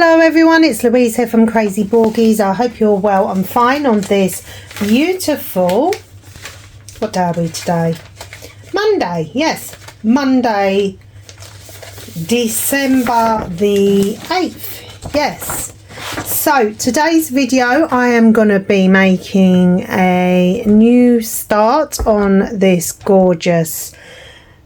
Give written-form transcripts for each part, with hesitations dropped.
Hello everyone, it's Louise here from Crazy Borgies. I hope you're well and fine on this beautiful, what day are we today? Monday, yes, Monday, December the 8th, yes. So today's video I am going to be making a new start on this gorgeous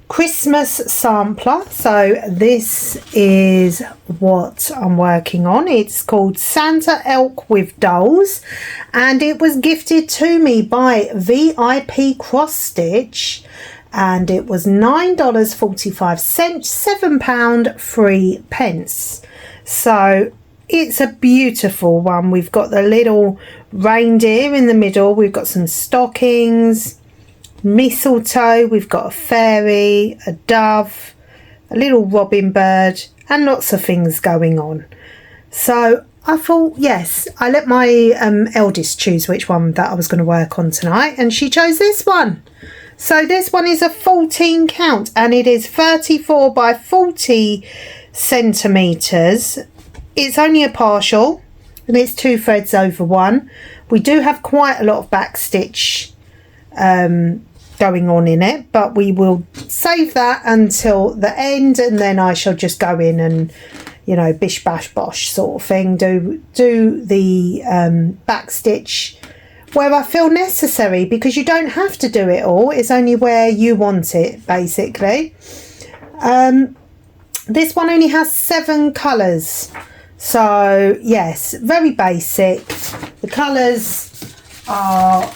Christmas sampler. So this is what I'm working on. It's called Santa Elk with Dolls and it was gifted to me by VIPCROSSSTITCH and it was $9.45, £7.03. So it's a beautiful one. We've got the little reindeer in the middle, we've got some stockings, mistletoe, we've got a fairy, a dove, a little robin bird and lots of things going on. So I thought, yes, I let my eldest choose which one that I was going to work on tonight and she chose this one. So this one is a 14 count and it is 34 by 40 centimetres. It's only a partial and it's 2 threads over 1. We do have quite a lot of back stitch going on in it, but we will save that until the end and then I shall just go in and, you know, bish bash bosh sort of thing, do the back stitch where I feel necessary, because you don't have to do it all, it's only where you want it basically. This one only has 7 colours, so yes, very basic. The colours are,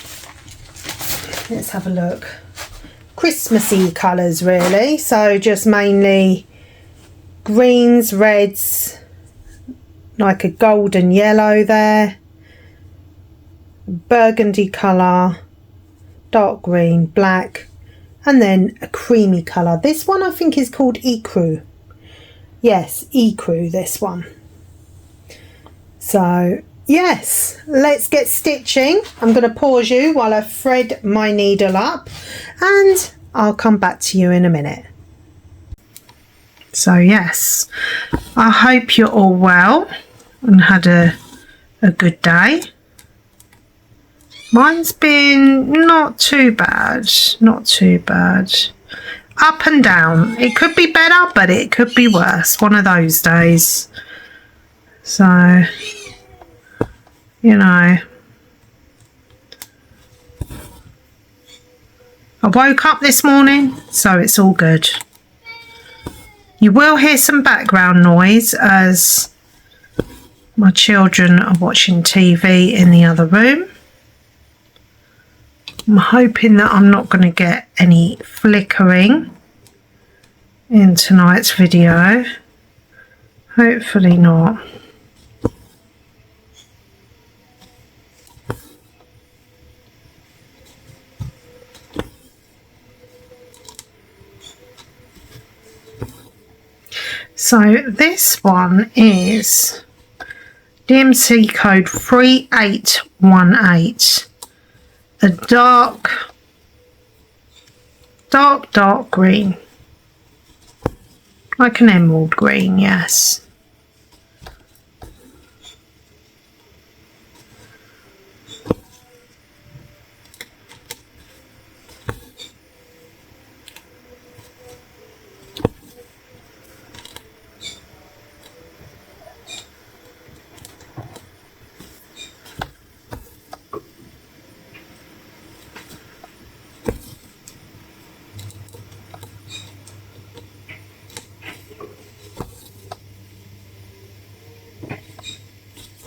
let's have a look, Christmassy colours really, so just mainly greens, reds, like a golden yellow there, burgundy colour, dark green, black, and then a creamy colour. This one I think is called ecru. Yes, ecru, this one. So yes, let's get stitching. I'm going to pause you while I thread my needle up and I'll come back to you in a minute. So yes, I hope you're all well and had a good day. Mine's been not too bad, not too bad. Up and down. It could be better, but it could be worse. One of those days. So, you know, I woke up this morning, so it's all good. You will hear some background noise as my children are watching TV in the other room. I'm hoping that I'm not going to get any flickering in tonight's video. Hopefully not. So this one is DMC code 3818. A dark green, like an emerald green, yes.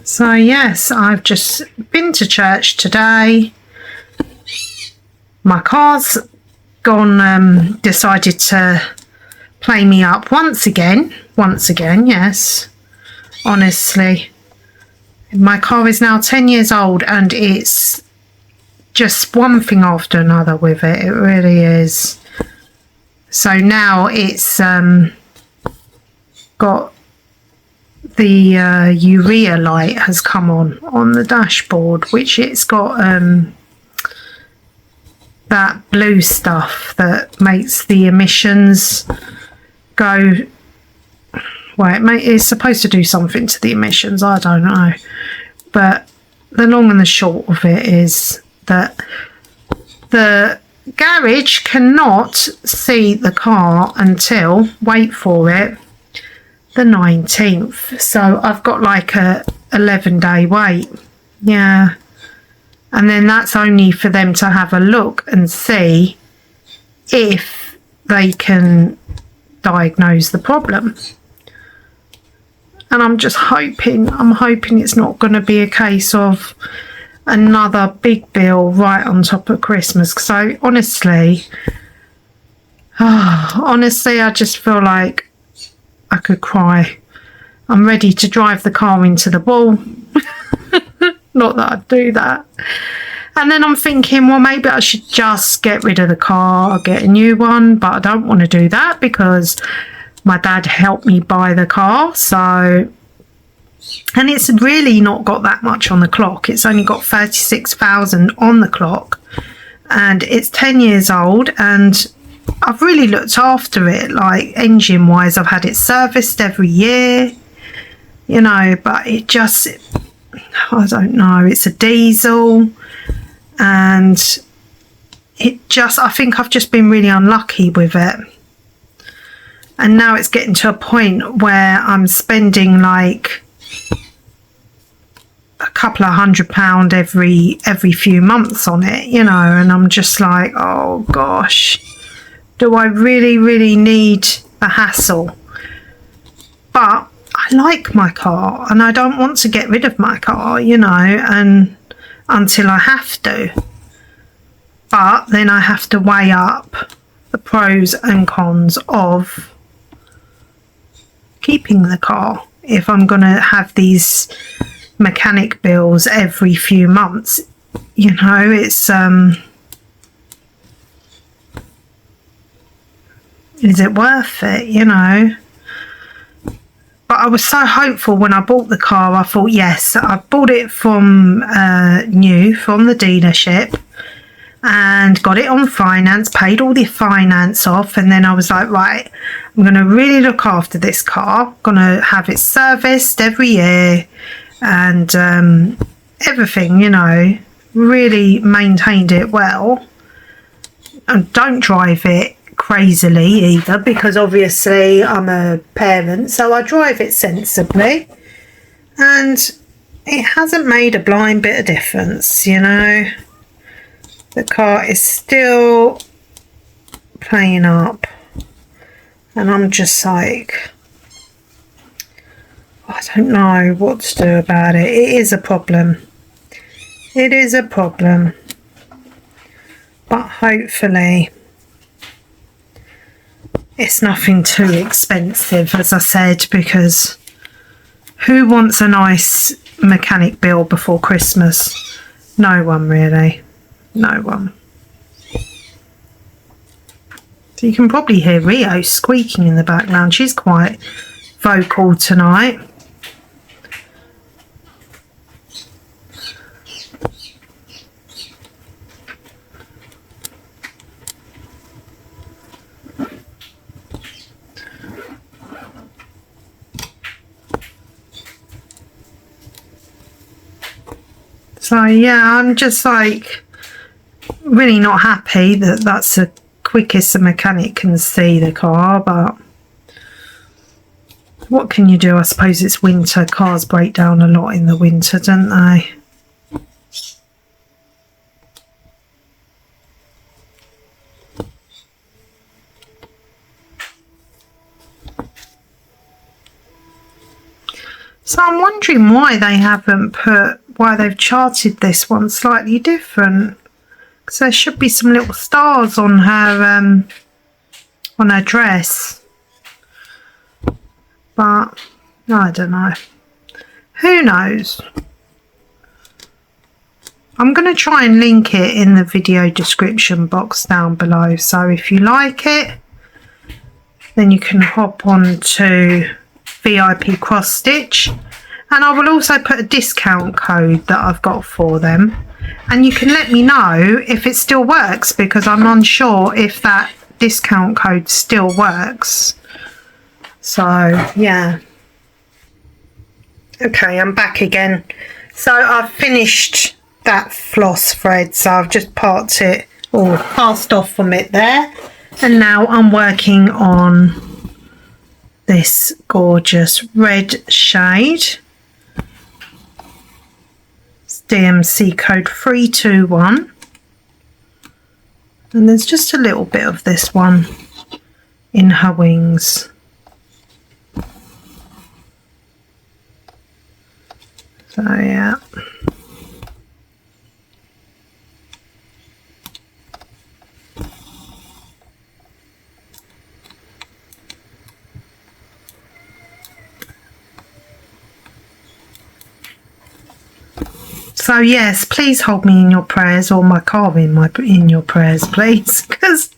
So yes, I've just been to church today. My car's gone, decided to play me up once again, yes. Honestly, my car is now 10 years old and it's just one thing after another with it. It really is. So now it's got the urea light has come on the dashboard, which it's got that blue stuff that makes the emissions go Well, it's supposed to do something to the emissions, I don't know. But the long and the short of it is that the garage cannot see the car until, wait for it, the 19th. So I've got like a 11-day wait. Yeah. And then that's only for them to have a look and see if they can diagnose the problem. And I'm just hoping, it's not going to be a case of another big bill right on top of Christmas. So honestly, I just feel like I could cry. I'm ready to drive the car into the wall. Not that I'd do that. And then I'm thinking, well, maybe I should just get rid of the car or get a new one. But I don't want to do that because my dad helped me buy the car. So, and it's really not got that much on the clock. It's only got 36,000 on the clock. And it's 10 years old. And I've really looked after it, like engine wise. I've had it serviced every year, you know, but it just, I don't know, it's a diesel, and it just, I think I've just been really unlucky with it. And now it's getting to a point where I'm spending like a couple of £100 every few months on it, you know, and I'm just like, oh gosh, do I really need the hassle? But I like my car and I don't want to get rid of my car, you know, and until I have to. But then I have to weigh up the pros and cons of keeping the car if I'm going to have these mechanic bills every few months. You know, it's is it worth it, you know? But I was so hopeful when I bought the car. I thought, yes, I bought it from new from the dealership and got it on finance, paid all the finance off, and then I was like, right, I'm going to really look after this car. I'm going to have it serviced every year and everything, you know, really maintained it well. And don't drive it crazily either, because obviously I'm a parent, so I drive it sensibly, and it hasn't made a blind bit of difference, you know. The car is still playing up, and I'm just like, I don't know what to do about it. It is a problem. It is a problem, but hopefully it's nothing too expensive, as I said, because who wants a nice mechanic bill before Christmas? No one, really. No one. So you can probably hear Rio squeaking in the background. She's quite vocal tonight. So yeah, I'm just like really not happy that that's the quickest a mechanic can see the car, but what can you do? I suppose it's winter. Cars break down a lot in the winter, don't they? So I'm wondering why they haven't why they've charted this one slightly different. Because there should be some little stars on her dress. But I don't know. Who knows? I'm going to try and link it in the video description box down below. So if you like it, then you can hop on to VIP Cross Stitch, and I will also put a discount code that I've got for them, and you can let me know if it still works, because I'm unsure if that discount code still works. So yeah, Okay, I'm back again. So I've finished that floss thread, so I've just parted it or passed off from it there, and now I'm working on this gorgeous red shade. It's DMC code 321, and there's just a little bit of this one in her wings. So yeah. So yes, please hold me in your prayers, or my car in your prayers, please, because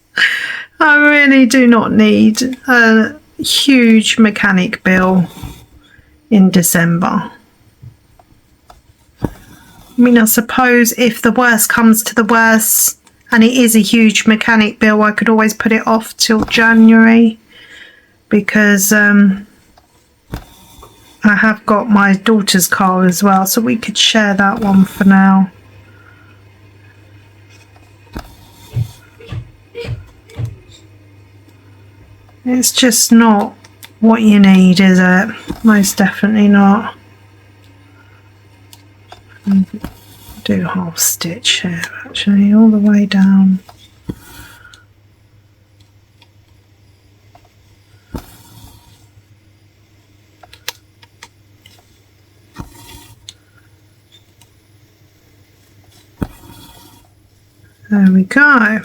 I really do not need a huge mechanic bill in December. I mean, I suppose if the worst comes to the worst and it is a huge mechanic bill, I could always put it off till January, because I have got my daughter's car as well, so we could share that one for now. It's just not what you need, is it? Most definitely not. Do half stitch here, actually, all the way down. There we go.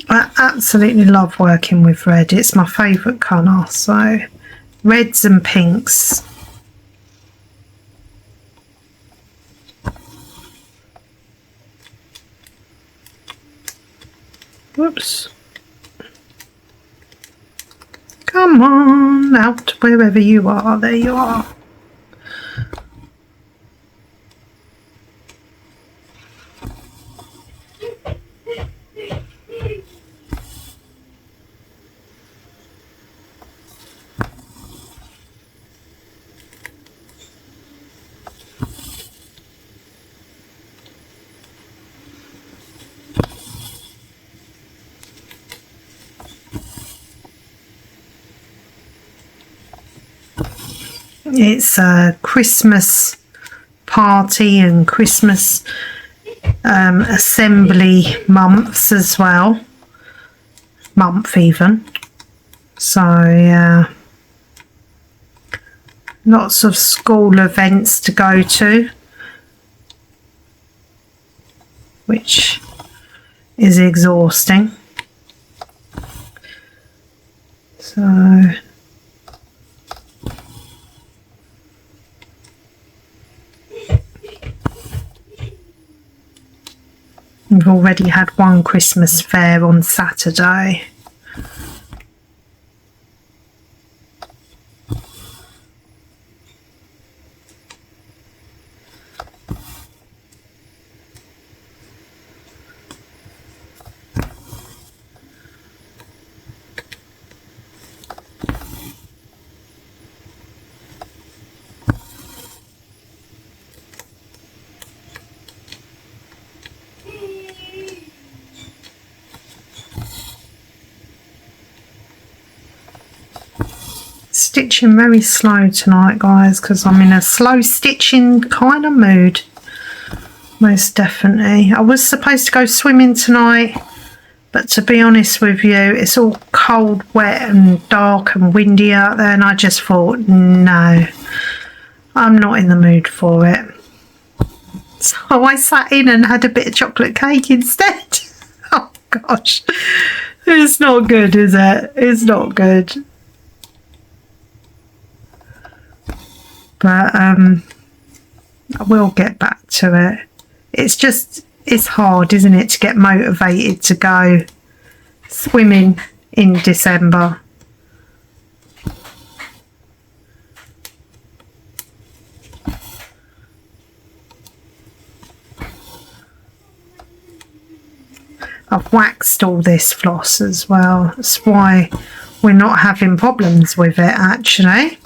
I absolutely love working with red. It's my favourite colour. So reds and pinks. Whoops. Come on, out wherever you are. There you are. It's a Christmas party and Christmas assembly months as well. Month even. So yeah. Lots of school events to go to, which is exhausting. So we've already had one Christmas fair on Saturday. Stitching very slow tonight, guys, because I'm in a slow stitching kind of mood. Most definitely. I was supposed to go swimming tonight, but to be honest with you, it's all cold, wet and dark and windy out there, and I just thought, no, I'm not in the mood for it. So I sat in and had a bit of chocolate cake instead. Oh gosh, it's not good, is it? It's not good. But I will get back to it. It's hard, isn't it, to get motivated to go swimming in December. I've waxed all this floss as well. That's why we're not having problems with it actually.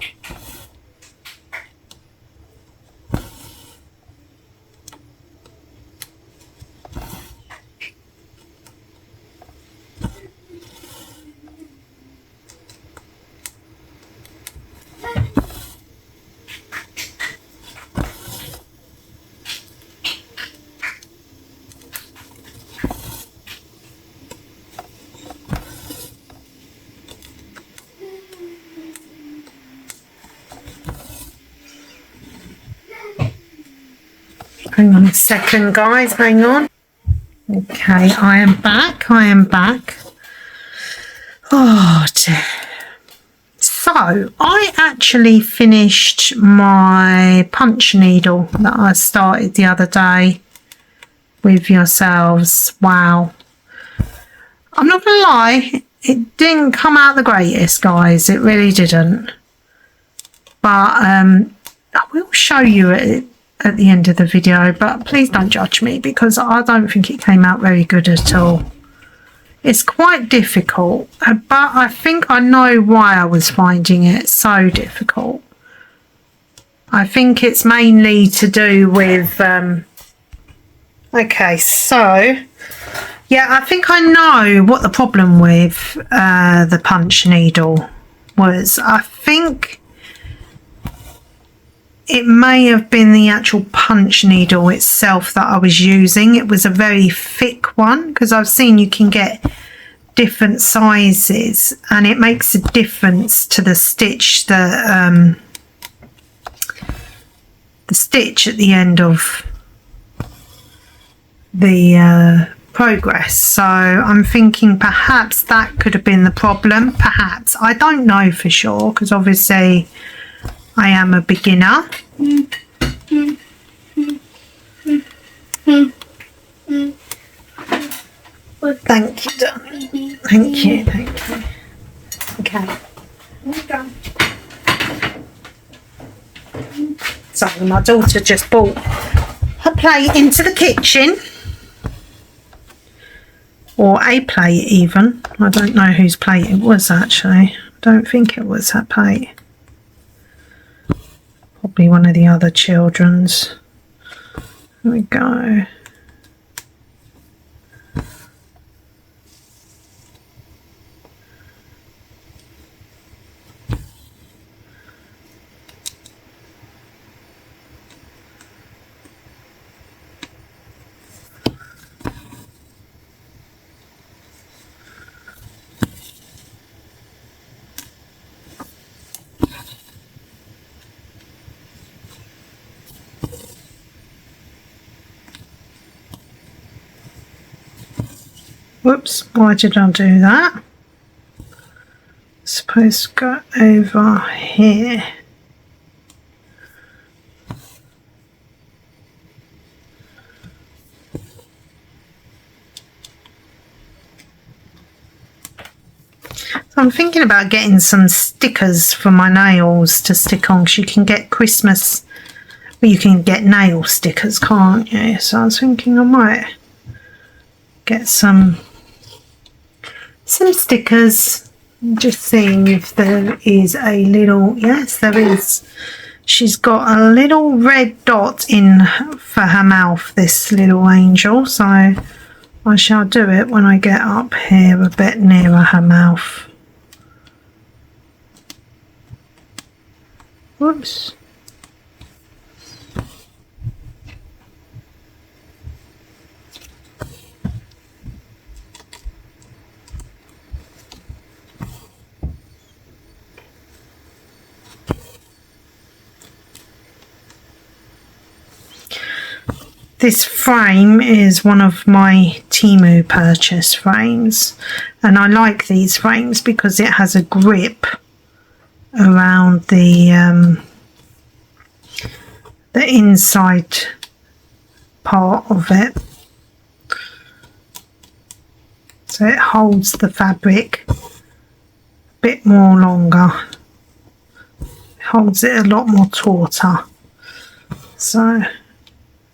Hang on a second, guys, hang on. Okay, I am back. Oh dear. So, I actually finished my punch needle that I started the other day with yourselves. Wow. I'm not going to lie, it didn't come out the greatest, guys. It really didn't. But I will show you it at the end of the video, but please don't judge me because I don't think it came out very good at all. It's quite difficult, but I think I know why I was finding it so difficult. I think it's mainly to do with okay, so yeah, I think I know what the problem with the punch needle was. I think it may have been the actual punch needle itself that I was using. It was a very thick one because I've seen you can get different sizes and it makes a difference to the stitch, the stitch at the end of the progress. So I'm thinking perhaps that could have been the problem. Perhaps, I don't know for sure because obviously I am a beginner. Thank you, darling. Thank you. Okay. So my daughter just brought her plate into the kitchen. Or a plate even. I don't know whose plate it was actually. I don't think it was her plate. Probably one of the other children's. There we go. Whoops, why did I do that? Supposed to go over here. So I'm thinking about getting some stickers for my nails to stick on, because you can get Christmas, well, you can get nail stickers, can't you? So I was thinking I might get some stickers. Just seeing if there is a little, yes there is. She's got a little red dot in for her mouth, this little angel, so I shall do it when I get up here a bit nearer her mouth. Whoops. This frame is one of my Temu purchase frames, and I like these frames because it has a grip around the inside part of it, so it holds the fabric a bit more longer, it holds it a lot more tauter, so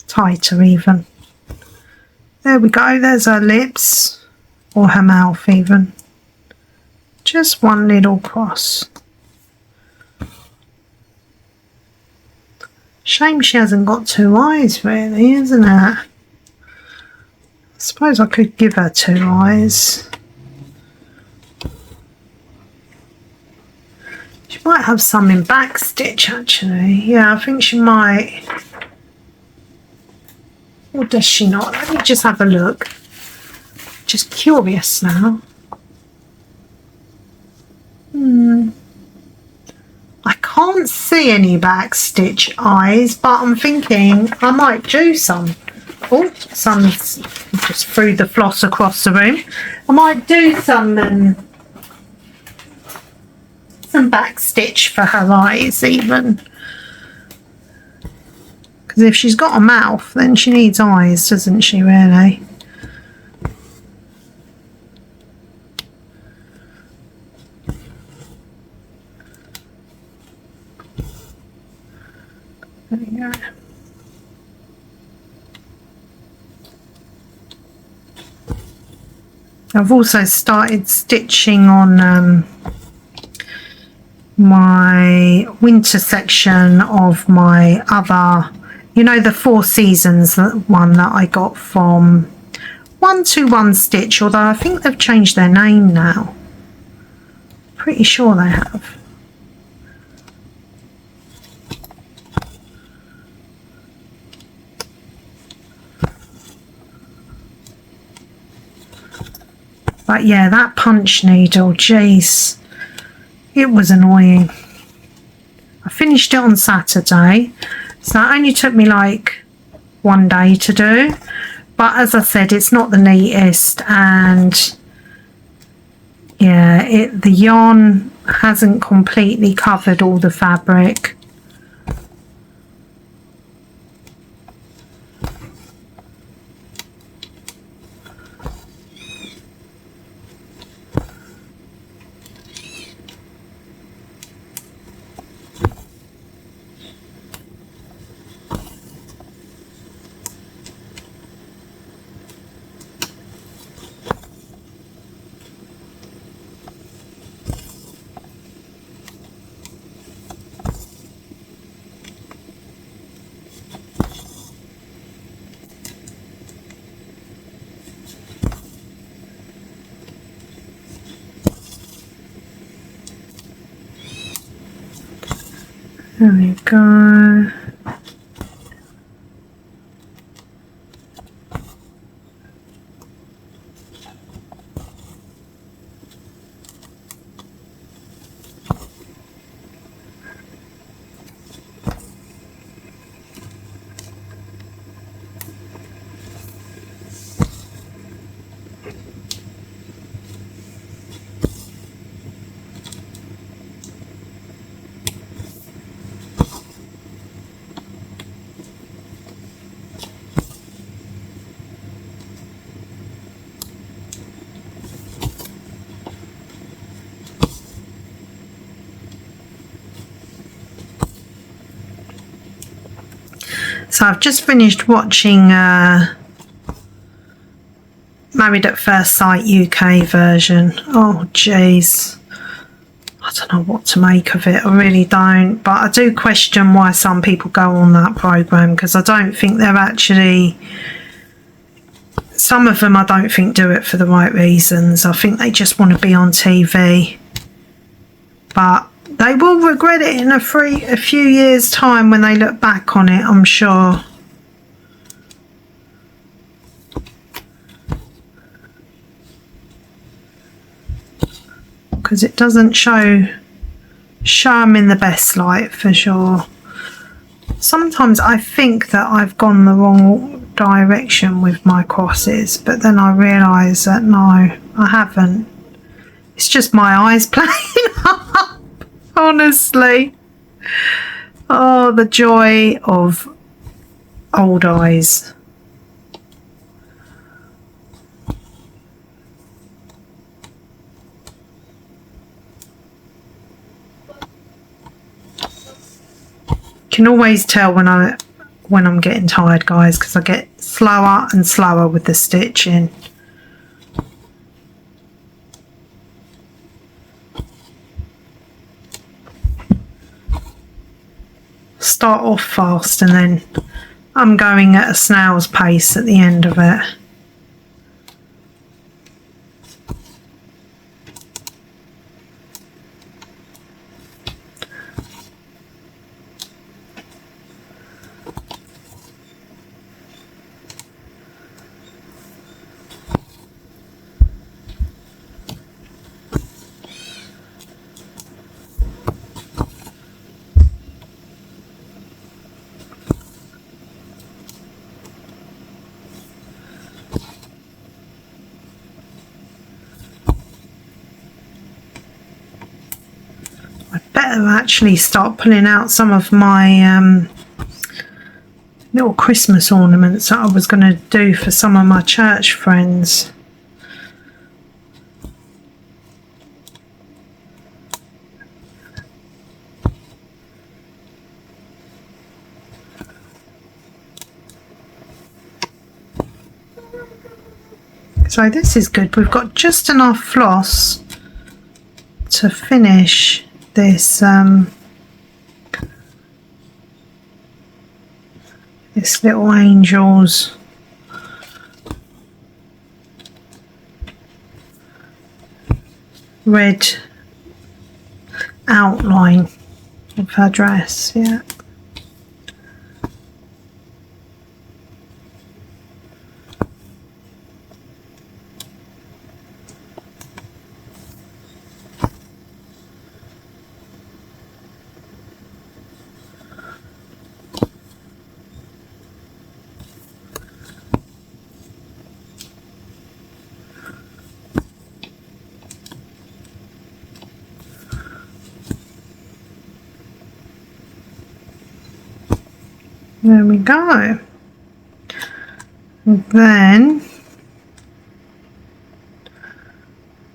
tighter even. There we go, there's her lips, or her mouth even, Just one little cross. Shame she hasn't got two eyes really, isn't it? I suppose I could give her two eyes. She might have some in backstitch actually. Yeah, I think she might. Or does she not? Let me just have a look. Just curious now. I can't see any backstitch eyes, but I'm thinking I might do some. Oh, some just threw the floss across the room. I might do some backstitch for her eyes even. Because if she's got a mouth, then she needs eyes, doesn't she really? There we go. I've also started stitching on my winter section of my other, you know, the 4 Seasons one that I got from 121 Stitch, although I think they've changed their name now. Pretty sure they have. But yeah, that punch needle, geez, it was annoying. I finished it on Saturday, so it only took me like 1 day to do. But as I said, it's not the neatest, and yeah, the yarn hasn't completely covered all the fabric. There we go. So I've just finished watching Married at First Sight UK version. Oh jeez, I don't know what to make of it. I really don't, but I do question why some people go on that program, because I don't think they're actually, some of them I don't think do it for the right reasons. I think they just want to be on TV, but they will regret it in a few years' time when they look back on it, I'm sure. Because it doesn't show them in the best light, for sure. Sometimes I think that I've gone the wrong direction with my crosses, but then I realise that no, I haven't. It's just my eyes playing up. Honestly, oh, the joy of old eyes. Can always tell when I'm getting tired, guys, because I get slower and slower with the stitching. start off fast and then I'm going at a snail's pace at the end of it. Better actually start pulling out some of my little Christmas ornaments that I was going to do for some of my church friends. So this is good. We've got just enough floss to finish this this little angel's red outline of her dress. Yeah. There we go. And then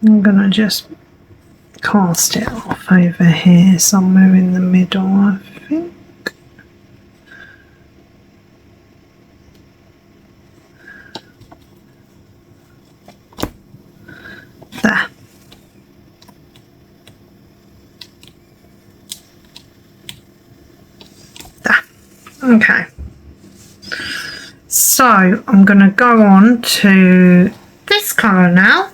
I'm going to just cast it off over here, somewhere in the middle, I think. There. Okay, so I'm going to go on to this colour now.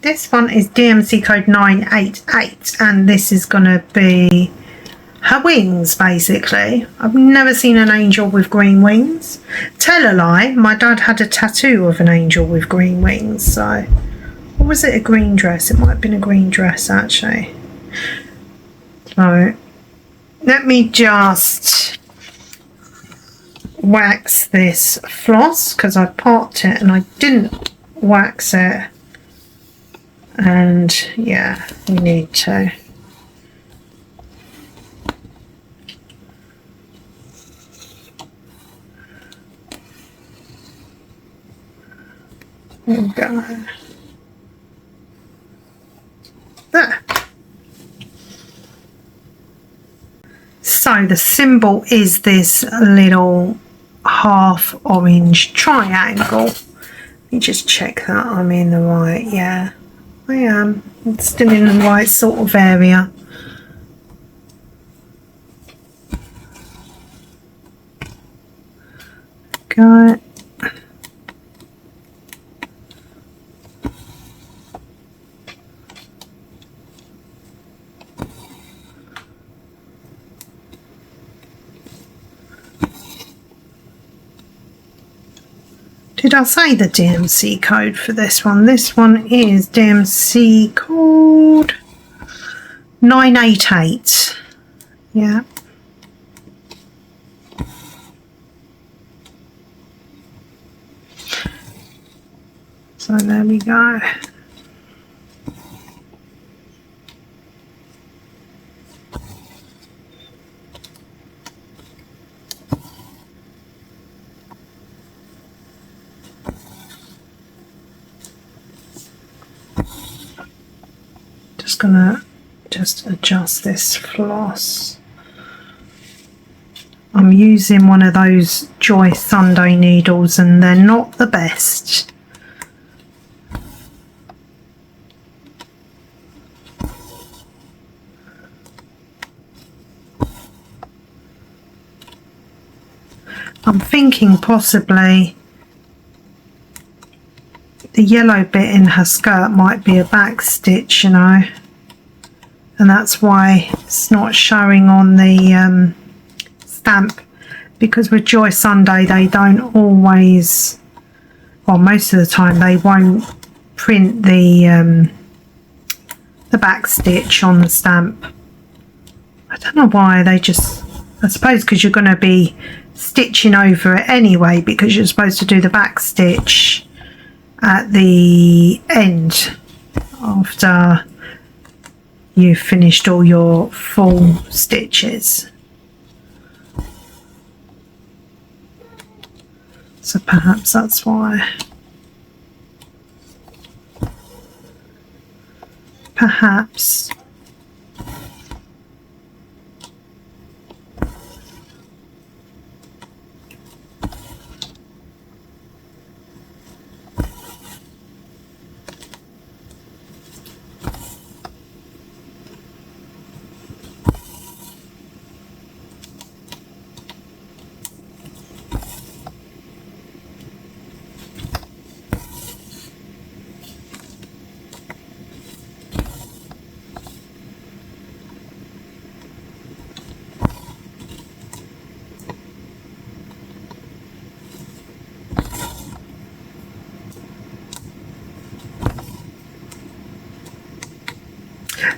This one is DMC code 988 and this is going to be her wings basically. I've never seen an angel with green wings. Tell a lie, my dad had a tattoo of an angel with green wings, so, or was it a green dress? It might have been a green dress actually. So let me just wax this floss because I popped it and I didn't wax it, and yeah, we need to. There we go. There. So the symbol is this little half orange triangle. Let me just check that I'm in the right, yeah, I am. I'm still in the right sort of area. Got it. Did I say the DMC code for this one? This one is DMC code 988. Yeah. So there we go. Gonna just adjust this floss. I'm using one of those Joy Sunday needles and they're not the best. I'm thinking possibly the yellow bit in her skirt might be a back stitch, you know, and that's why it's not showing on the stamp, because with Joy Sunday they don't always, well, most of the time they won't print the back stitch on the stamp. I don't know why they just, I suppose because you're going to be stitching over it anyway, because you're supposed to do the back stitch at the end after you've finished all your full stitches. So perhaps that's why. Perhaps.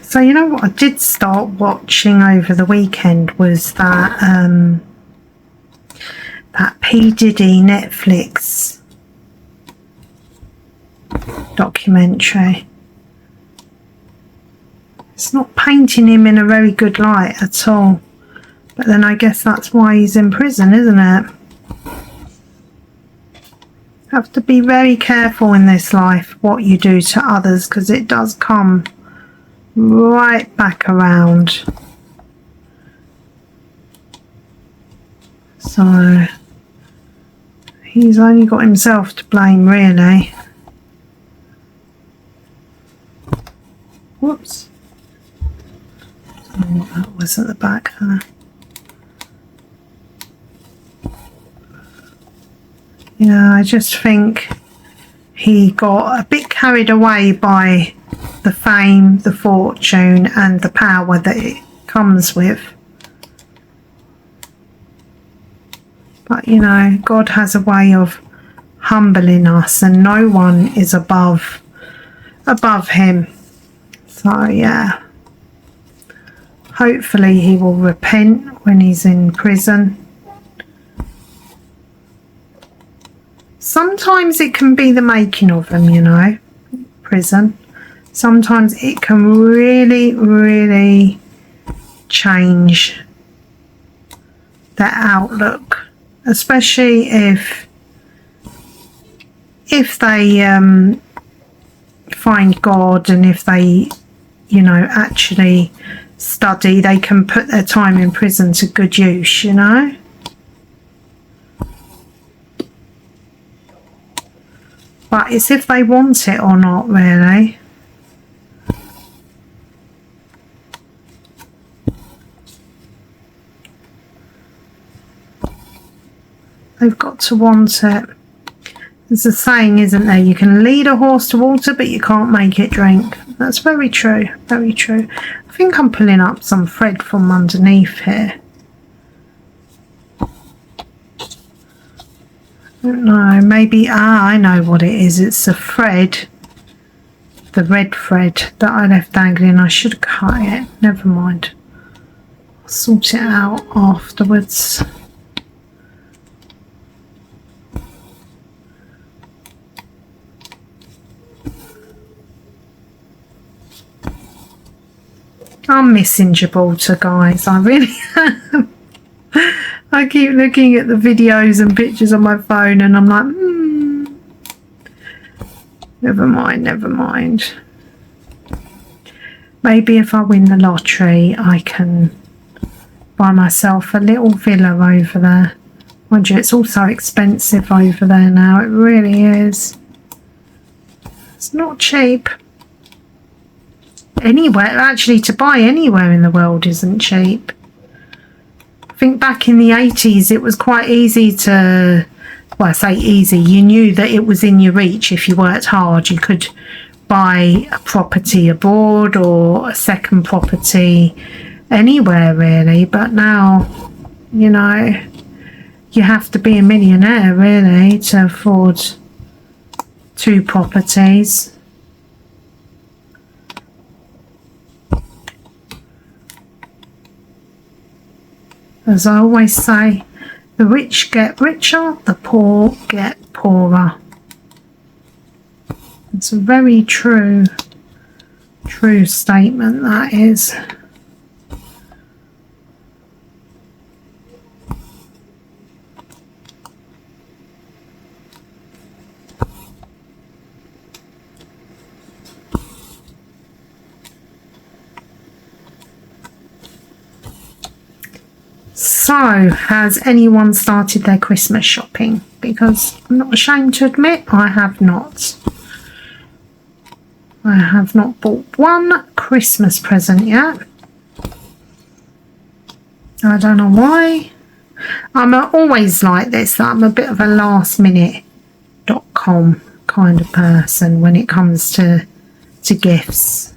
So you know what I did start watching over the weekend was that that P. Diddy Netflix documentary. It's not painting him in a very good light at all, but then I guess that's why he's in prison, isn't it? Have to be very careful in this life what you do to others, because it does come right back around. So he's only got himself to blame, really. Whoops. I don't know what that was at the back there. Yeah, I just think he got a bit carried away by the fame, the fortune and the power that it comes with. But you know, God has a way of humbling us, and no one is above him. So yeah, hopefully he will repent when he's in prison. Sometimes it can be the making of him, you know, prison. Sometimes it can really, really change their outlook, especially if they find God, and if they, you know, actually study, they can put their time in prison to good use, you know. But it's if they want it or not, really. They've got to want it. There's a saying, isn't there? You can lead a horse to water, but you can't make it drink. That's very true. Very true. I think I'm pulling up some thread from underneath here. I don't know. Maybe, I know what it is. It's a thread. The red thread that I left dangling. I should have cut it. Never mind. I'll sort it out afterwards. I'm missing Gibraltar, guys. I really am. I keep looking at the videos and pictures on my phone and I'm like, never mind, never mind. Maybe if I win the lottery, I can buy myself a little villa over there. Mind you, it's also expensive over there now. It really is. It's not cheap. Anywhere, actually, to buy anywhere in the world isn't cheap. I think back in the 80s it was quite easy to, well, I say easy, you knew that it was in your reach if you worked hard. You could buy a property abroad or a second property anywhere really, but now, you know, you have to be a millionaire really to afford 2 properties. As I always say, the rich get richer, the poor get poorer. It's a very true statement, that is. So, has anyone started their Christmas shopping? Because I'm not ashamed to admit I have not. I have not bought one Christmas present yet. I don't know why. I'm always like this. I'm a bit of a lastminute.com kind of person when it comes to gifts.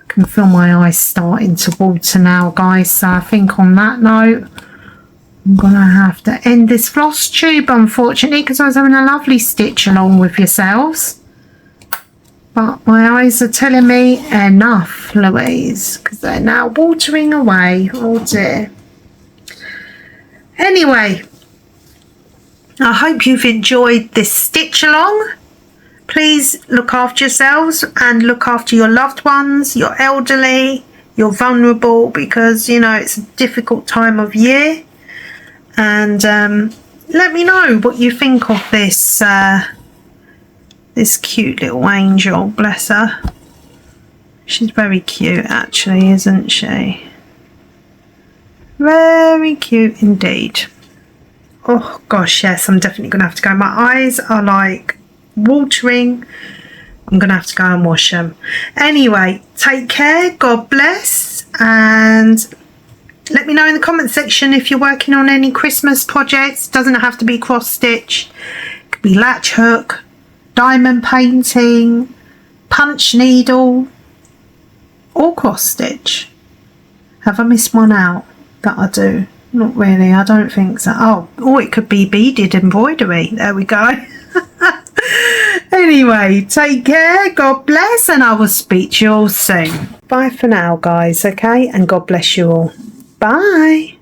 Can feel my eyes starting to water now, guys, so I think on that note I'm gonna have to end this floss tube, unfortunately, because I was having a lovely stitch along with yourselves, but my eyes are telling me enough, Louise, because they're now watering away. Oh dear. Anyway, I hope you've enjoyed this stitch along. Please look after yourselves and look after your loved ones, your elderly, you're vulnerable, because, you know, it's a difficult time of year. And let me know what you think of this this cute little angel, bless her. She's very cute actually, isn't she? Very cute indeed. Oh gosh, yes, I'm definitely gonna have to go. My eyes are like watering. I'm gonna have to go and wash them. Anyway, take care, God bless, and let me know in the comment section if you're working on any Christmas projects. Doesn't have to be cross stitch, it could be latch hook, diamond painting, punch needle, or cross stitch. Have I missed one out that I do? Not really, I don't think so. Oh, or it could be beaded embroidery. There we go. Anyway, take care, God bless, and I will speak to you all soon. Bye for now, guys, okay? And God bless you all. Bye.